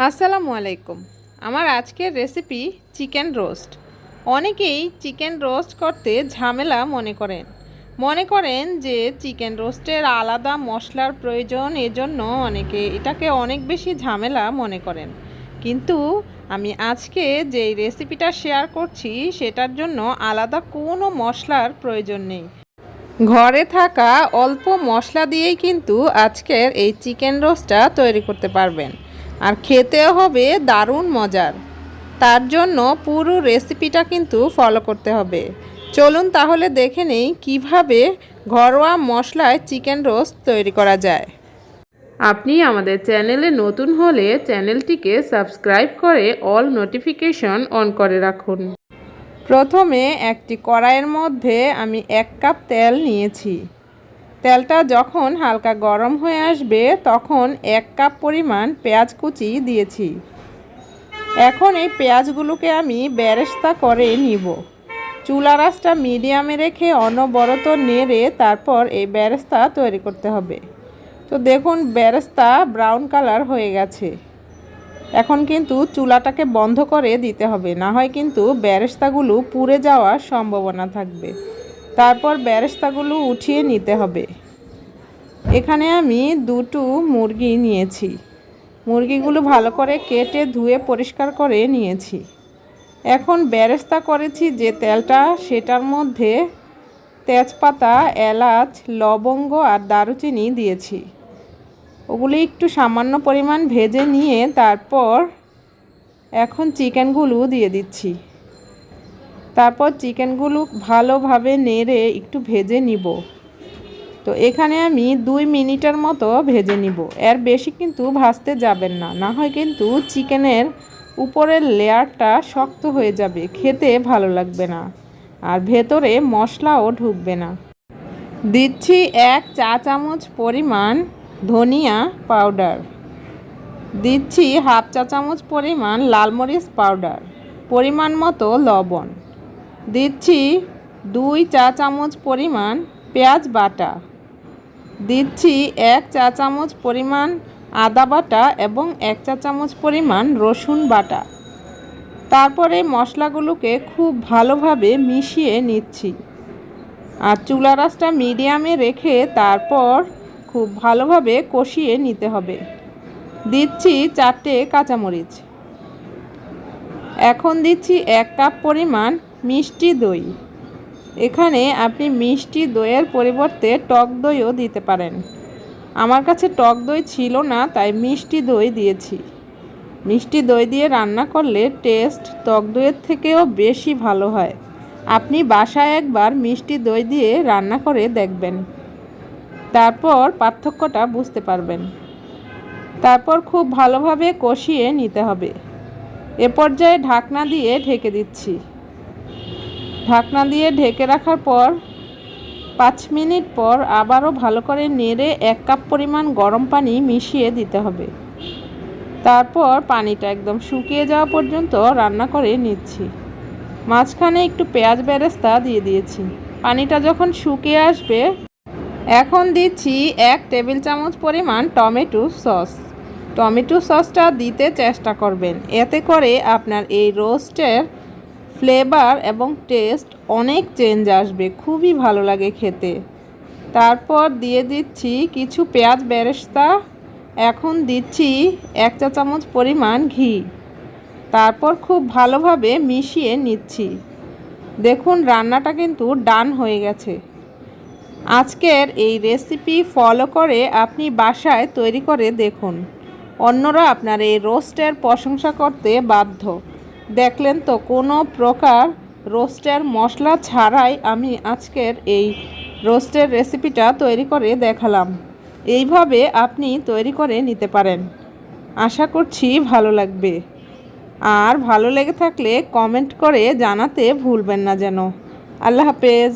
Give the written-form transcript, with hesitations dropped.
আসসালামু আলাইকুম। আমার আজকের রেসিপি চিকেন রোস্ট। অনেকেই চিকেন রোস্ট করতে ঝামেলা মনে করেন যে চিকেন রোস্টের আলাদা মশলার প্রয়োজন, এজন্য অনেকে এটাকে অনেক বেশি ঝামেলা মনে করেন। কিন্তু আমি আজকে যেই রেসিপিটা শেয়ার করছি সেটার জন্য আলাদা কোনো মশলার প্রয়োজন নেই। ঘরে থাকা অল্প মশলা দিয়েই কিন্তু আজকের এই চিকেন রোস্টটা তৈরি করতে পারবেন, আর খেতেও হবে দারুণ মজার। তার জন্য পুরো রেসিপিটা কিন্তু ফলো করতে হবে। চলুন তাহলে দেখে নেই কিভাবে ঘরোয়া মশলায় চিকেন রোস্ট তৈরি করা যায়। আপনি আমাদের চ্যানেলে নতুন হলে চ্যানেলটিকে সাবস্ক্রাইব করে অল নোটিফিকেশন অন করে রাখুন। প্রথমে একটি কড়াইয়ের মধ্যে আমি 1 কাপ তেল নিয়েছি। তেলটা যখন হালকা গরম হয়ে আসবে তখন 1 কাপ পরিমাণ পেঁয়াজ কুচি দিয়েছি। এখন এই পেঁয়াজগুলোকে আমি বেরেস্তা করে নিব। চুলার আঁচটা মিডিয়ামে রেখে অনবরত নেড়ে তারপর এই বেরেস্তা তৈরি করতে হবে। তো দেখুন বেরেস্তা ব্রাউন কালার হয়ে গেছে। এখন কিন্তু চুলাটাকে বন্ধ করে দিতে হবে, না হয় কিন্তু বেরেস্তাগুলো পুড়ে যাওয়ার সম্ভাবনা থাকবে। তারপর বেরেস্তাগুলো উঠিয়ে নিতে হবে। এখানে আমি 2টো মুরগি নিয়েছি। মুরগিগুলো ভালো করে কেটে ধুয়ে পরিষ্কার করে নিয়েছি। এখন বেরেস্তা করেছি যে তেলটা, সেটার মধ্যে তেজপাতা, এলাচ, লবঙ্গ আর দারুচিনি দিয়েছি। ওগুলি একটু সামান্য পরিমাণ ভেজে নিয়ে তারপর এখন চিকেনগুলো দিয়ে দিচ্ছি। তারপর চিকেনগুলো ভালোভাবে নেড়ে একটু ভেজে নিব। তো এখানে আমি 2 মিনিটের মতো ভেজে নিব। এর বেশি কিন্তু ভাজতে যাবেন না, না হয় কিন্তু চিকেনের উপরের লেয়ারটা শক্ত হয়ে যাবে, খেতে ভালো লাগবে না, আর ভেতরে মশলাও ঢুকবে না। দিচ্ছি 1 চা চামচ পরিমাণ ধনিয়া পাউডার, দিচ্ছি 1/2 চা চামচ পরিমাণ লাল মরিচ পাউডার, পরিমাণ মতো লবণ, দিচ্ছি 2 চা চামচ পরিমাণ পেঁয়াজ বাটা, দিচ্ছি 1 চা চামচ পরিমাণ আদা বাটা এবং 1 চা চামচ পরিমাণ রসুন বাটা। তারপরে মশলাগুলোকে খুব ভালোভাবে মিশিয়ে নিচ্ছি, আর চুলার আঁচটা মিডিয়ামে রেখে তারপর খুব ভালোভাবে কষিয়ে নিতে হবে। দিচ্ছি 4টে কাঁচামরিচ। এখন দিচ্ছি 1 কাপ পরিমাণ মিষ্টি দই। এখানে আপনি মিষ্টি দইয়ের পরিবর্তে টক দইও দিতে পারেন। আমার কাছে টক দই ছিল না, তাই মিষ্টি দই দিয়েছি। মিষ্টি দই দিয়ে রান্না করলে টেস্ট টক দইয়ের থেকেও বেশি ভালো হয়। আপনি বাসায় একবার মিষ্টি দই দিয়ে রান্না করে দেখবেন, তারপর পার্থক্যটা বুঝতে পারবেন। তারপর খুব ভালোভাবে কষিয়ে নিতে হবে। এ পর্যায়ে ঢাকনা দিয়ে ঢেকে দিচ্ছি। ঢাকনা দিয়ে ঢেকে রাখার পর 5 মিনিট পর আবারও ভালো করে নেড়ে 1 কাপ পরিমাণ গরম পানি মিশিয়ে দিতে হবে। তারপর পানিটা একদম শুকিয়ে যাওয়া পর্যন্ত রান্না করে নিচ্ছি। মাঝখানে একটু পেঁয়াজ বেরেস্তা দিয়ে দিয়েছি। পানিটা যখন শুকিয়ে আসবে এখন দিচ্ছি 1 টেবিল চামচ পরিমাণ টমেটো সস। টমেটো সসটা দিতে চেষ্টা করবেন, এতে করে আপনার এই রোস্টের ফ্লেভার এবং টেস্ট অনেক চেঞ্জ আসবে, খুবই ভালো লাগে খেতে। তারপর দিয়ে দিচ্ছি কিছু পেঁয়াজ বেরেস্তা। এখন দিচ্ছি 1 চা চামচ পরিমাণ ঘি। তারপর খুব ভালোভাবে মিশিয়ে নিচ্ছি। দেখুন রান্নাটা কিন্তু ডান হয়ে গেছে। আজকের এই রেসিপি ফলো করে আপনি বাসায় তৈরি করে দেখুন, অন্যরা আপনার এই রোস্টের প্রশংসা করতে বাধ্য। দেখলেন তো, কোনো প্রকার রোস্টের মশলা ছাড়াই আমি আজকের এই রোস্টের রেসিপিটা তৈরি করে দেখালাম। এইভাবে আপনি তৈরি করে নিতে পারেন। আশা করছি ভালো লাগবে, আর ভালো লেগে থাকলে কমেন্ট করে জানাতে ভুলবেন না যেন। আল্লাহ হাফেজ।